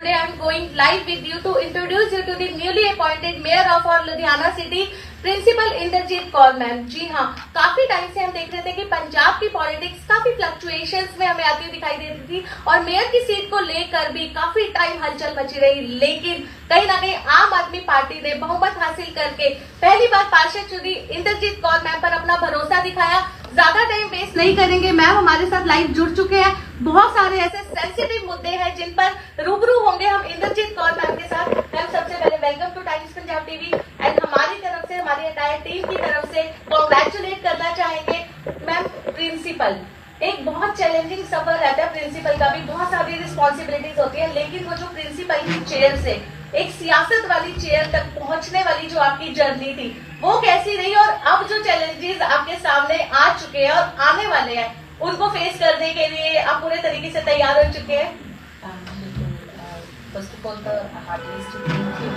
Today I am going live with you to introduce you to the newly appointed mayor of our Ludhiana city, principal Inderjeet Kaur ma'am. जी हाँ, काफी time से हम देख रहे थे कि पंजाब की पॉलिटिक्स काफी फ्लक्चुएशंस में हमें आती हुई दिखाई दे रही थी और मेयर की सीट को लेकर भी काफी टाइम हलचल मची रही, लेकिन कहीं ना कहीं आम आदमी पार्टी ने बहुमत हासिल करके पहली बार पार्षद चुनी इंद्रजीत कौर मैम पर अपना भरोसा दिखाया। ज्यादा टाइम वेस्ट नहीं करेंगे, मैम हमारे साथ लाइव जुड़ चुके हैं। बहुत सारे ऐसे सेंसिटिव मुद्दे हैं जिन पर रूबरू होंगे हम इंद्रजीत कौर मैम के साथ। मैम सबसे पहले welcome two times Punjab TV and हमारी तरफ से, हमारी एंटायर टीम की तरफ से कांग्रेचुलेट करना चाहेंगे मैम। प्रिंसिपल एक बहुत चैलेंजिंग सफर रहता है, प्रिंसिपल का भी बहुत सारी रिस्पॉन्सिबिलिटीज होती है, लेकिन वो जो प्रिंसिपल की चेयर से एक सियासत वाली चेयर तक पहुंचने वाली जो आपकी जर्नी थी वो कैसी रही, और अब जो चैलेंजेस आपके सामने आ चुके हैं और आने वाले हैं उनको फेस करने के लिए आप पूरे तरीके से तैयार हो चुके हैं? First of all the heartiest thank you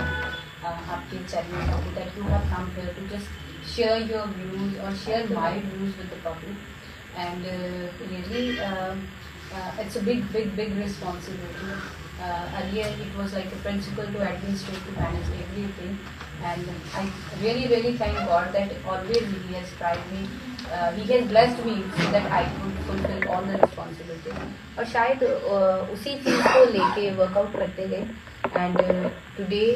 आपके चैनल को that you have come here to just share your views और share my views with the public and really it's a big responsibility. Earlier it was like a principal to administrate to manage everything, and I really thank God that always He has tried me, He has blessed me so that I could fulfill all the responsibilities. और शायद उसी चीज़ को लेके workout करते गए, and today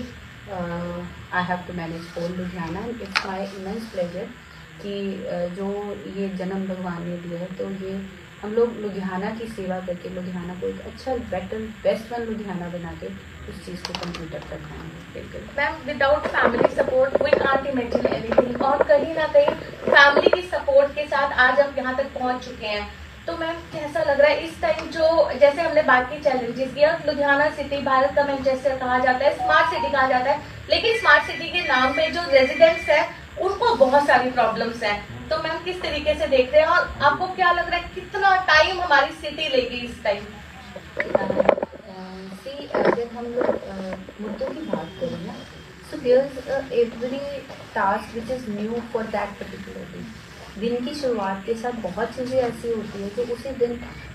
I have to manage whole Ludhiana, and it's my immense pleasure कि जो ये जन्म भगवान ने दिया है, तो ये हम लोग लुधियाना की सेवा करके लुधियाना को एक अच्छा बेस्ट वन लुधियाना बना के उस चीज़ को कंप्लीट कर पाएंगे। Ma'am without family support we can't imagine anything, और कहीं ना कहीं फैमिली की सपोर्ट के साथ आज हम यहाँ तक पहुँच चुके हैं। तो मैम कैसा लग रहा है इस टाइम, जो जैसे हमने बाकी चैलेंजेस किया, लुधियाना सिटी भारत का मैनचेस्टर कहा जाता है, स्मार्ट सिटी कहा जाता है, लेकिन स्मार्ट सिटी के नाम में जो रेजिडेंट्स है उनको बहुत सारी प्रॉब्लम्स हैं। तो मैम किस तरीके से देख रहे हैं और आपको क्या लग रहा है कितना टाइम हमारी सिटी लेगी इस टाइम? जब हम लोग मुद्दों की बात करें ना, so there every task which is new for that particular day. दिन की शुरुआत के साथ बहुत चीज़ें ऐसी होती है जो उसी दिन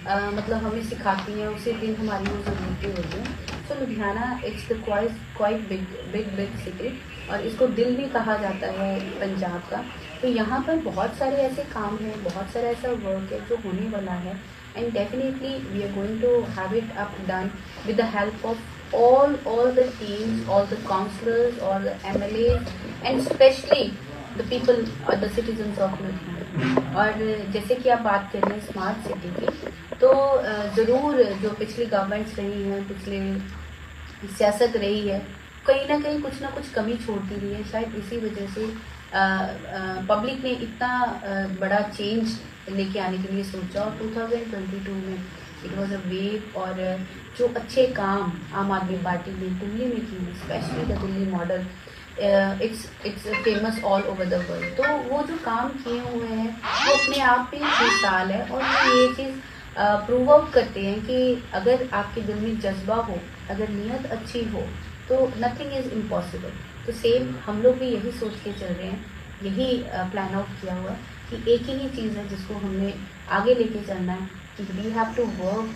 मतलब हमें सिखाती हैं, उसी दिन हमारी वो ज़रूरतें होती हैं। So Ludhiana it's the quite big city, और इसको दिल भी कहा जाता है पंजाब का। तो यहाँ पर बहुत सारे ऐसे काम हैं, बहुत सारा ऐसा वर्क है जो होने वाला है, and definitely we are going to have it up done with the help of all the teams, all the councillors, all the MLAs, and especially the people or the citizens of Ludhiana. और जैसे कि आप बात कर रहे हैं smart city की, तो ज़रूर जो पिछली गवर्नमेंट्स रही हैं, पिछले सियासत रही है, कहीं ना कहीं कुछ ना कुछ कमी छोड़ती रही है। शायद इसी वजह से पब्लिक ने इतना बड़ा चेंज लेके आने के लिए सोचा, और 2022 में इट वॉज अ वेव। और जो अच्छे काम आम आदमी पार्टी ने दिल्ली में किए, specially the Delhi model, it's famous all over the world. तो वो जो काम किए हुए हैं वो अपने आप में मिसाल है, और ये चीज़ प्रूव आउट करते हैं कि अगर आपके दिल में जज्बा हो, अगर नीयत अच्छी हो, तो नथिंग इज़ इम्पॉसिबल। तो सेम हम लोग भी यही सोच के चल रहे हैं, यही प्लान आउट किया हुआ कि एक ही चीज़ है जिसको हमने आगे लेके चलना है, कि we have to work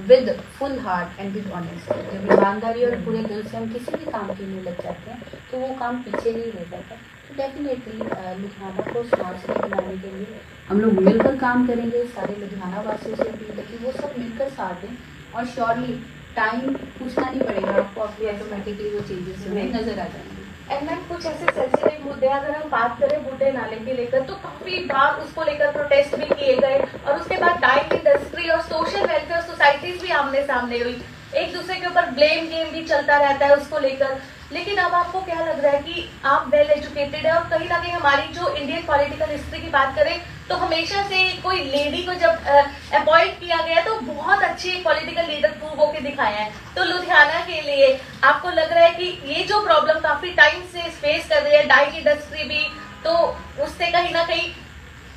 with full heart and with honesty. जब ईमानदारी और पूरे दिल से हम किसी भी काम के लिए लग जाते हैं तो वो काम पीछे नहीं रह जाता। तो डेफिनेटली लुधियाना को स्मार्ट सिटी बनाने के लिए हम लोग मिलकर काम करेंगे। सारे लुधियाना वासियों से अपील है कि वो सब मिलकर साथ दें, और श्योरली टाइम पूछना नहीं पड़ेगा आपको, अपनी ऑटोमेटिकली वो चेंजेस नजर आ जाएंगे। एंड मैम कुछ ऐसे सेंसिटिव मुद्दे अगर हम बात करें बूटे नाले के लेकर, तो काफी बार उसको लेकर प्रोटेस्ट भी किए गए, और उसके बाद डाइंग इंडस्ट्री और सोशल वेलफेयर सोसाइटीज भी आमने सामने हुई, एक दूसरे के ऊपर ब्लेम गेम भी चलता रहता है उसको लेकर। लेकिन अब आपको क्या लग रहा है कि आप वेल एजुकेटेड है, और कहीं ना कहीं हमारी जो इंडियन पॉलिटिकल हिस्ट्री की बात करें तो हमेशा से कोई लेडी को जब अपॉइंट किया गया तो बहुत अच्छी पॉलिटिकल लीडर प्रूव होकर दिखाया है। तो लुधियाना के लिए आपको लग रहा है कि ये जो प्रॉब्लम काफी टाइम से फेस कर रही है डाइंग इंडस्ट्री भी, तो उससे कहीं ना कहीं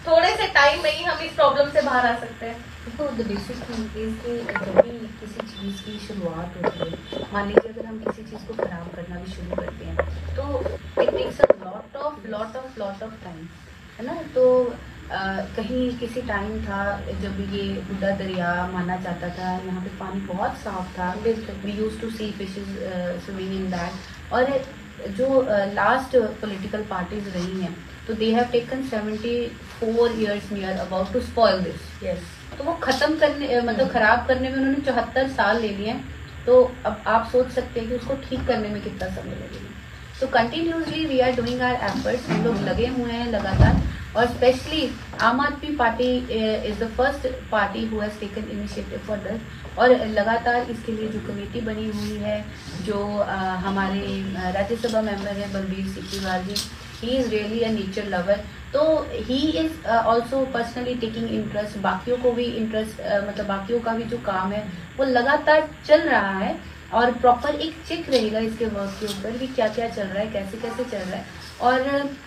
थोड़े से टाइम में ही हम इस प्रॉब्लम से बाहर आ सकते हैं? देखो, द बेसिक थिंग इज कि जब भी किसी चीज़ की शुरुआत होती है, मान लीजिए अगर हम किसी चीज़ को खराब करना भी शुरू करते हैं, तो it takes a lot of time, है ना। तो कहीं किसी टाइम था जब ये बुड्ढा दरिया माना जाता था, यहाँ पे पानी बहुत साफ था, we use to see fishes swimming in that. और जो लास्ट पॉलिटिकल पार्टीज रही हैं तो they have taken 74 years near about to spoil this. Yes, तो वो खत्म करने मतलब खराब करने में उन्होंने 74 साल ले लिए हैं। तो अब आप सोच सकते हैं कि उसको ठीक करने में कितना समय लगेगा। तो continuously we are doing our efforts, हम लोग लगे हुए हैं लगातार। और स्पेशली आम आदमी party is the first party who has taken initiative for this. और लगातार इसके लिए जो कमेटी बनी हुई है, जो हमारे राज्यसभा मेंबर है Balbir Sikriwal ji, he is really a nature lover. तो he is also personally taking interest, बाकियों को भी इंटरेस्ट मतलब बाकियों का भी जो काम है वो लगातार चल रहा है। और प्रॉपर एक चेक रहेगा इसके वर्क के ऊपर भी क्या क्या चल रहा है, कैसे कैसे चल रहा है। और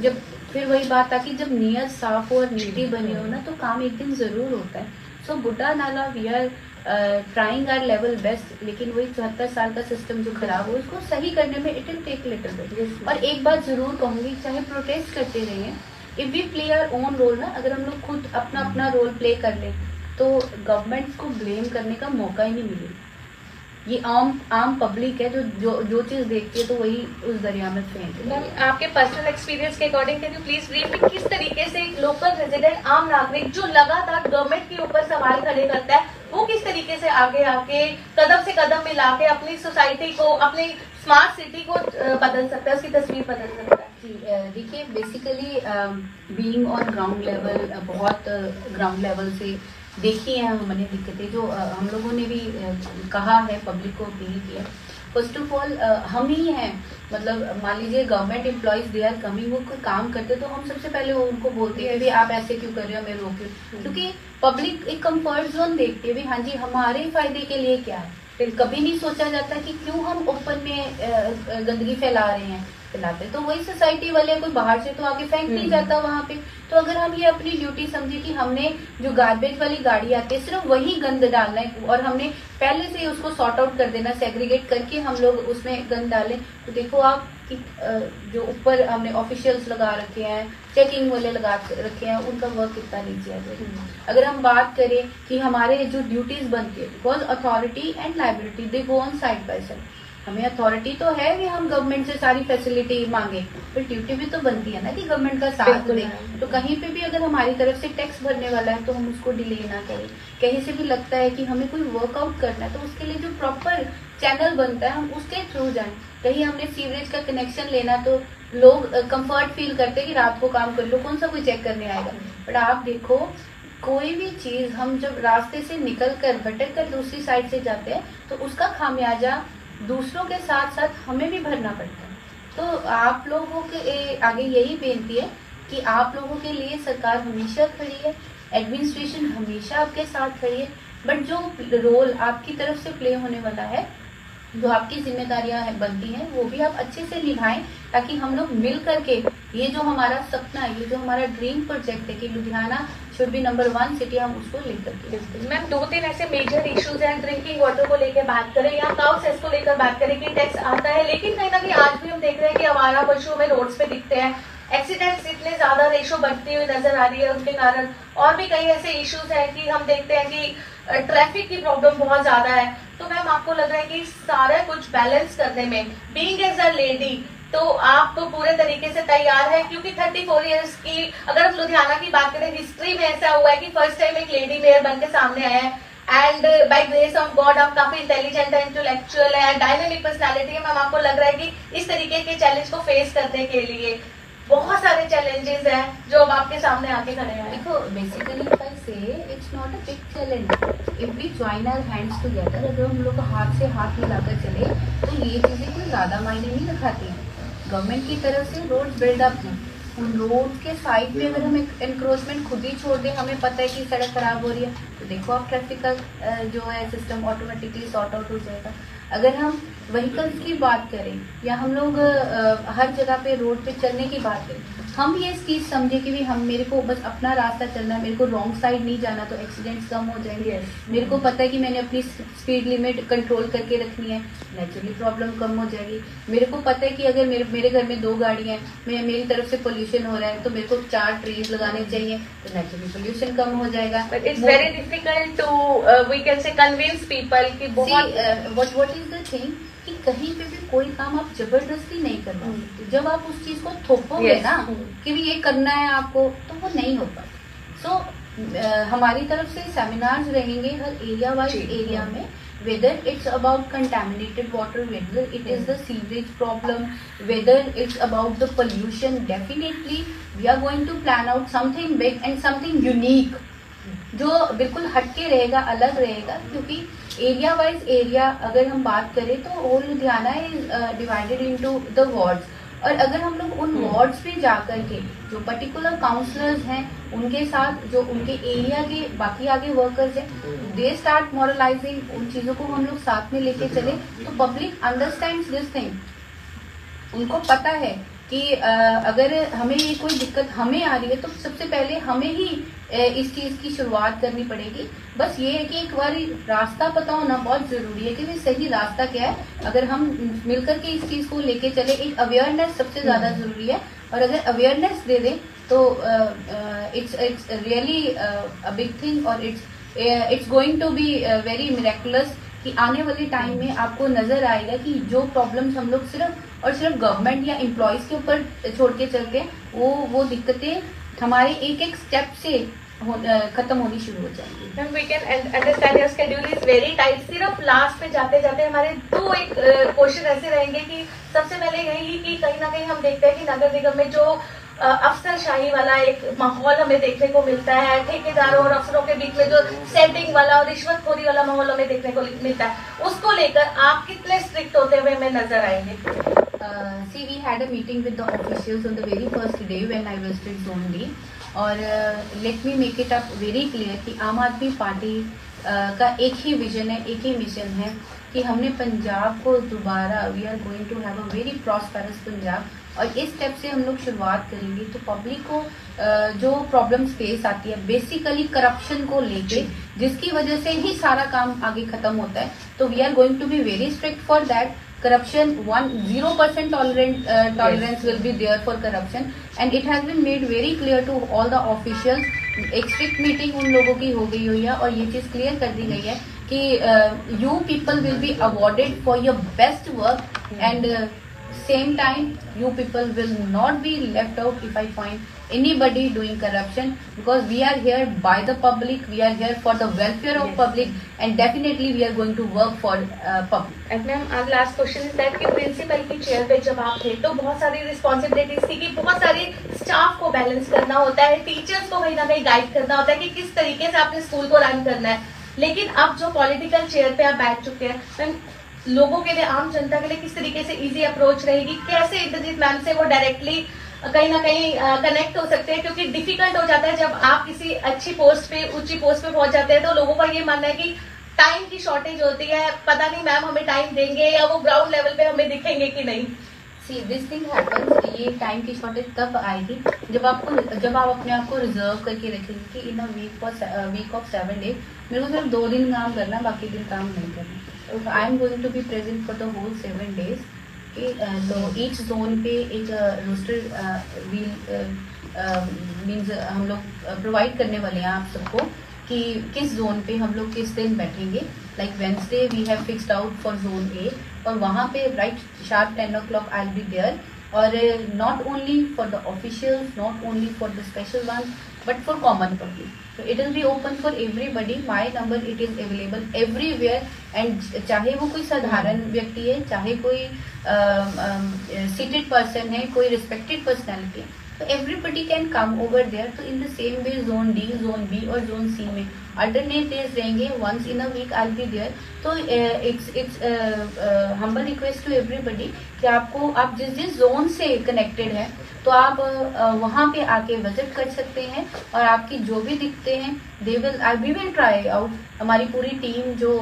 जब फिर वही बात आती, जब नीयत साफ हो और नीति बनी हो ना तो काम एक दिन जरूर होता है। So Buddha Nullah we are trying our level best, लेकिन वही 74 साल का सिस्टम जो खराब हो उसको सही करने में it will take little bit. और एक बात जरूर कहूंगी, चाहे प्रोटेस्ट करते रहिए, if we play our own role ना, अगर हम लोग खुद अपना अपना रोल प्ले कर लें तो गवर्नमेंट को ब्लेम करने का मौका ही नहीं मिलेगा। ये आम पब्लिक है जो चीज देखती है तो वही उस दरिया में फेंक। मैम, आपके पर्सनल एक्सपीरियंस के according can you please brief me, किस तरीके से एक लोकल रेजिडेंट आम नागरिक जो लगातार गवर्नमेंट के ऊपर सवाल खड़े करता है, वो किस तरीके से आगे आके कदम से कदम मिला के अपनी सोसाइटी को, अपनी स्मार्ट सिटी को बदल सकता है, उसकी तस्वीर बदल सकता है? देखिए, basically being on ground level, बहुत ग्राउंड लेवल से देखी है हमने दिक्कतें, जो हम लोगों ने भी कहा है, पब्लिक को अपील किया। फर्स्ट ऑफ ऑल हम ही हैं, मतलब मान लीजिए government employees they are coming, वो कोई काम करते तो हम सबसे पहले उनको बोलते हैं भी आप ऐसे क्यों कर रहे हो, मैं रोक रही। क्योंकि पब्लिक एक कंफर्ट जोन देखती है भी हाँ जी हमारे फायदे के लिए क्या है। फिर कभी नहीं सोचा जाता कि क्यों हम ओपन में गंदगी फैला रहे हैं, फैलाते तो वही सोसाइटी वाले, कोई बाहर से तो आके फेंक नहीं जाता वहाँ पे। तो अगर हम ये अपनी ड्यूटी समझे कि हमने जो गार्बेज वाली गाड़ी आती है सिर्फ वही गंद डालना है और हमने पहले से ही उसको सॉर्ट आउट कर देना, सेग्रीगेट करके हम लोग उसमें गंद डालें, तो देखो आप कि जो ऊपर हमने ऑफिशियल्स लगा रखे हैं, चेकिंग वाले लगा रखे हैं, उनका वर्क कितना नीचे आ जाएगा। अगर हम बात करें कि हमारे जो ड्यूटीज बनती है, because authority and liability they go on side by side. हमें अथॉरिटी तो है कि हम गवर्नमेंट से सारी फैसिलिटी मांगे, पर ड्यूटी भी तो बनती है ना कि गवर्नमेंट का साथ दें। तो कहीं पे भी अगर हमारी तरफ से टैक्स भरने वाला है तो हम उसको डिले ना करें। कहीं से भी लगता है कि हमें कोई वर्कआउट करना है तो उसके लिए जो प्रॉपर चैनल बनता है हम उसके थ्रू जाएं। कहीं हमने सीवरेज का कनेक्शन लेना तो लोग कंफर्ट फील करते हैं कि रात को काम कर लो, कौन सा कोई चेक करने आएगा। बट आप देखो, कोई भी चीज हम जब रास्ते से निकल कर भटक कर दूसरी साइड से जाते हैं तो उसका खामियाजा दूसरों के साथ साथ हमें भी भरना पड़ता है। तो आप लोगों के आगे यही बेनती है कि आप लोगों के लिए सरकार हमेशा खड़ी है, एडमिनिस्ट्रेशन हमेशा आपके साथ खड़ी है, बट जो रोल आपकी तरफ से प्ले होने वाला है, जो आपकी जिम्मेदारियां बनती हैं, वो भी आप अच्छे से निभाएं, ताकि हम लोग मिल करके ये जो हमारा सपना है, ये जो हमारा ड्रीम प्रोजेक्ट है कि Ludhiana should be number 1 city, हम उसको लेकर के। मैम, 2-3 ऐसे मेजर इश्यूज हैं, ड्रिंकिंग वाटर को लेकर बात करें या काउ सेस को लेकर बात करें कि टैक्स आता है, लेकिन कहीं ना कहीं आज भी हम देख रहे हैं कि आवारा पशु में रोड्स पे दिखते हैं, एक्सीडेंट्स इतने ज्यादा रेशो बढ़ती हुई नजर आ रही है उनके कारण। और भी कई ऐसे इश्यूज हैं कि हम देखते हैं कि ट्रैफिक की प्रॉब्लम बहुत ज्यादा है। तो मैम, आपको लग रहा है कि सारा कुछ बैलेंस करने में बीइंग एज अ लेडी तो आप पूरे तरीके से तैयार है? क्योंकि 34 इयर्स की अगर हम लुधियाना की बात करें, हिस्ट्री में ऐसा हुआ है कि फर्स्ट टाइम एक लेडी मेयर बन के सामने आया है, and by grace of God आप काफी इंटेलिजेंट है, इंटेलेक्चुअल है, डायनेमिक पर्सनालिटी है। मैम, आपको लग रहा है कि इस तरीके के चैलेंज को फेस करने के लिए बहुत सारे चैलेंजेस हैं जो अब आपके सामने आके खड़े हैं? देखो, basically if I say it's not a big challenge if we join our hands together. अगर हम लोग हाथ से हाथ मिलाकर चले तो ये चीजें कोई ज्यादा मायने नहीं रखाती हैं। गवर्नमेंट की तरफ से रोड्स बिल्डअप हैं, उन रोड के साइड पे अगर हम एनक्रोचमेंट खुद ही छोड़ दें, हमें पता है कि सड़क खराब हो रही है, तो देखो आप ट्रैफिक का जो है सिस्टम ऑटोमेटिकली सॉर्ट आउट हो जाएगा। अगर हम व्हीकल्स की बात करें या हम लोग हर जगह पे रोड पे चलने की बात करें, हम ये चीज समझे कि भी हम मेरे को बस अपना रास्ता चलना है, मेरे को रॉन्ग साइड नहीं जाना, तो एक्सीडेंट्स कम हो जाएंगे। मेरे को पता है कि मैंने अपनी स्पीड लिमिट कंट्रोल करके रखनी है, नेचुरली प्रॉब्लम कम हो जाएगी। मेरे को पता है कि अगर मेरे घर में 2 गाड़ियां हैं, मेरी तरफ से पोल्यूशन हो रहा है, तो मेरे को 4 ट्रीज लगाने चाहिए, तो नेचुरली पोल्यूशन कम हो जाएगा। But it's very difficult to we can say convince people कि बहुत व्हाट इज द थिंग कि कहीं पे भी कोई काम आप जबरदस्ती नहीं करवा सकते। जब आप उस चीज को थोपोगे ना कि भी ये करना है आपको, तो वो नहीं हो पाता। सो हमारी तरफ से सेमिनार्स रहेंगे हर एरिया वाइज एरिया में, whether it's about contaminated water, whether it is the sewage problem, whether it's about the pollution, definitely we are going to plan out something big and something unique जो बिल्कुल हटके रहेगा, अलग रहेगा। क्योंकि area wise area अगर हम बात करें तो whole Ludhiana is divided into the wards, और अगर हम लोग उन वार्ड्स पे जाकर के जो पर्टिकुलर काउंसलर्स हैं उनके साथ जो उनके एरिया के बाकी आगे वर्कर्स हैं, दे स्टार्ट मॉरलाइजिंग, उन चीजों को हम लोग साथ में लेके चले, तो पब्लिक अंडरस्टैंड्स दिस थिंग। उनको पता है कि अगर हमें ये कोई दिक्कत हमें आ रही है, तो सबसे पहले हमें ही इस चीज की शुरुआत करनी पड़ेगी। बस ये है कि एक बार रास्ता पता होना बहुत जरूरी है कि भाई सही रास्ता क्या है। अगर हम मिलकर के इस चीज को लेके चले, एक अवेयरनेस सबसे ज्यादा जरूरी है, और अगर अवेयरनेस दे दें तो it's really a big thing, और it's going to be very miraculous कि आने वाले टाइम में आपको नजर आएगा कि जो प्रॉब्लम्स हम लोग सिर्फ और सिर्फ गवर्नमेंट या एम्प्लॉयज के ऊपर छोड़ के चलते हैं, वो दिक्कतें हमारे एक एक स्टेप से खत्म होनी शुरू हो जाएंगी। We can understand your schedule is very tight. सिर्फ लास्ट पे जाते जाते हमारे 2 एक क्वेश्चन ऐसे रहेंगे कि सबसे पहले यही कि कहीं ना कहीं हम देखते हैं कि नगर निगम में जो अफसरशाही वाला एक माहौल हमें देखने को मिलता है, ठेकेदारों और अफसरों के बीच में जो सेटिंग वाला और रिश्वतखोरी वाला माहौल हमें देखने को मिलता है, उसको लेकर आप कितने स्ट्रिक्ट होते हुए हमें नजर आएंगे? See, we had a meeting with the officials on the very first day when I visited Zone D, और let me make it up very clear कि आम आदमी पार्टी का एक ही विजन है, एक ही मिशन है कि हमने पंजाब को दोबारा, we are going to have a very prosperous Punjab, और इस स्टेप से हम लोग शुरुआत करेंगे। तो पब्लिक को जो प्रॉब्लम्स फेस आती है बेसिकली करप्शन को लेके, जिसकी वजह से ही सारा काम आगे खत्म होता है, तो we are going to be very strict for that. Corruption 0% tolerance will be there for corruption, and it has been made very clear to all the officials। एक स्ट्रिक्ट मीटिंग उन लोगों की हो गई हुई है, और ये चीज क्लियर कर दी गई है कि you people will be awarded for your best work, and same time you people will not be left out if I find anybody doing corruption, because we are here by the public, we are here for the welfare of public, and definitely we are going to work for public। And ma'am, our last question is that कि principal की chair पे जब आप थे तो बहुत सारी responsibilities थी कि बहुत सारी स्टाफ को बैलेंस करना होता है, टीचर्स को कहीं ना कहीं गाइड करना होता है कि किस तरीके से आपने स्कूल को रन करना है। लेकिन अब जो पॉलिटिकल चेयर पे आप बैठ चुके हैं, लोगों के लिए, आम जनता के लिए किस तरीके से इजी अप्रोच रहेगी, कैसे इंद्रजीत मैम से वो डायरेक्टली कहीं ना कहीं कनेक्ट हो सकते हैं? क्योंकि डिफिकल्ट हो जाता है जब आप किसी अच्छी पोस्ट पे, ऊंची पोस्ट पे पहुंच जाते हैं, तो लोगों का ये मानना है कि टाइम की शॉर्टेज होती है, पता नहीं मैम हमें टाइम देंगे या वो ग्राउंड लेवल पे हमें दिखेंगे कि नहीं। सी दिस थिंग हैपेंस, ये टाइम की शॉर्टेज तब आएगी जब आप अपने आप को रिजर्व करके रखेंगे कि इन अ वीक ऑफ 7 डेज मेरे को सिर्फ 2 दिन काम करना, बाकी दिन काम नहीं करना। I am going to be present for the whole 7 days. तो ईच जोन पे एक रोस्टर मीन्स हम लोग प्रोवाइड करने वाले हैं आप सबको कि किस जोन पे हम लोग किस दिन बैठेंगे। Like Wednesday we have fixed out for zone A, और वहाँ पे right sharp 10 o'clock I will be there, और not only for the officials, not only for the special one, but for common public. So it will be open for everybody. My number it is available everywhere, and चाहे वो कोई साधारण व्यक्ति है, चाहे कोई seated person है, कोई respected personality है, तो everybody can come over there. तो in the same way zone D, zone B और zone C में अल्टरनेट डेज रहेंगे, once in a week I will be there. तो it's humble request to everybody कि आप जिस जिस जोन से कनेक्टेड है तो आप वहां पे आके विजिट कर सकते हैं, और आपकी जो भी दिक्कतें हैं वी विल ट्राई आउट। हमारी पूरी टीम जो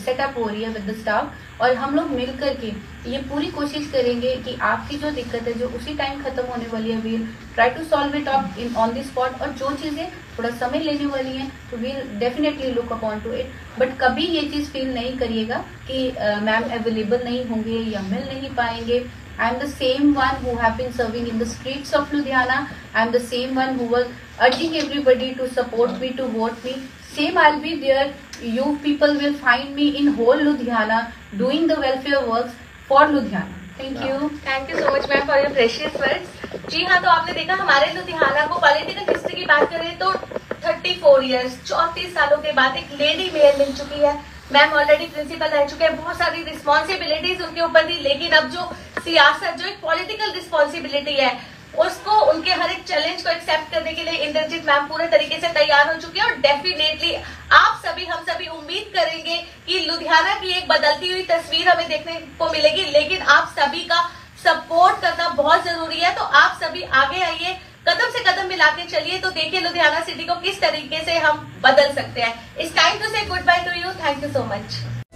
सेटअप हो रही है विद द स्टाफ, और हम लोग मिल करके ये पूरी कोशिश करेंगे कि आपकी जो दिक्कत है जो उसी टाइम खत्म होने वाली है, we'll try to solve it up in on the spot. और जो चीजें थोड़ा समय लेने वाली हैं तो we'll definitely look upon to it. But कभी ये चीज फील नहीं करिएगा कि मैम अवेलेबल नहीं होंगे या मिल नहीं पाएंगे। I am the same one who have been serving in the streets of Ludhiana. I am the same one who was urging everybody to support me, to vote me. Same I'll be there. You people will find me in whole Ludhiana doing the welfare works for Ludhiana. Thank you. Thank you so much ma'am for your precious words. जी हाँ, तो आपने देखा हमारे लुधियाना को political history की बात करें तो 34 ईयर्स 34 सालों के बाद एक लेडी मेयर मिल चुकी है। मैम ऑलरेडी प्रिंसिपल रह चुके हैं, बहुत सारी रिस्पॉन्सिबिलिटीज उनके ऊपर थी, लेकिन अब जो सियासत, जो एक पॉलिटिकल रिस्पॉन्सिबिलिटी है, उसको, उनके हर एक चैलेंज को एक्सेप्ट करने के लिए इंद्रजीत मैम पूरे तरीके से तैयार हो चुकी है। और डेफिनेटली आप सभी, हम सभी उम्मीद करेंगे कि लुधियाना की एक बदलती हुई तस्वीर हमें देखने को मिलेगी, लेकिन आप सभी का सपोर्ट करना बहुत जरूरी है। तो आप सभी आगे आइए, कदम से कदम मिला के चलिए, तो देखिए लुधियाना सिटी को किस तरीके से हम बदल सकते हैं। इट्स टाइम टू से good by two you. Thank you so much.